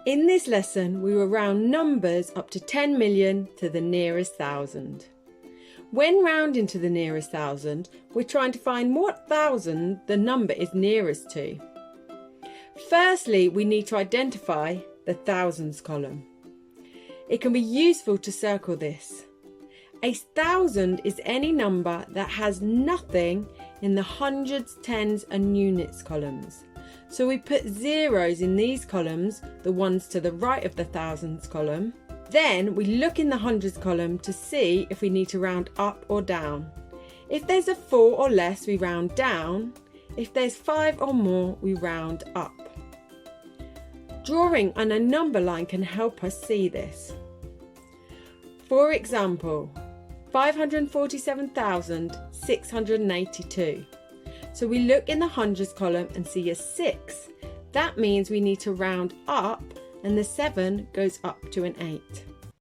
In this lesson, we will round numbers up to 10 million to the nearest thousand. When rounding to the nearest thousand, we're trying to find what thousand the number is nearest to. Firstly, we need to identify the thousands column. It can be useful to circle this. A thousand is any number that has nothing in the hundreds, tens and units columns. So we put zeros in these columns, the ones to the right of the thousands column. Then we look in the hundreds column to see if we need to round up or down. If there's a 4 or less, we round down. If there's 5 or more, we round up. Drawing on a number line can help us see this. For example, 547,682. So we look in the hundreds column and see a 6. That means we need to round up and the 7 goes up to an 8.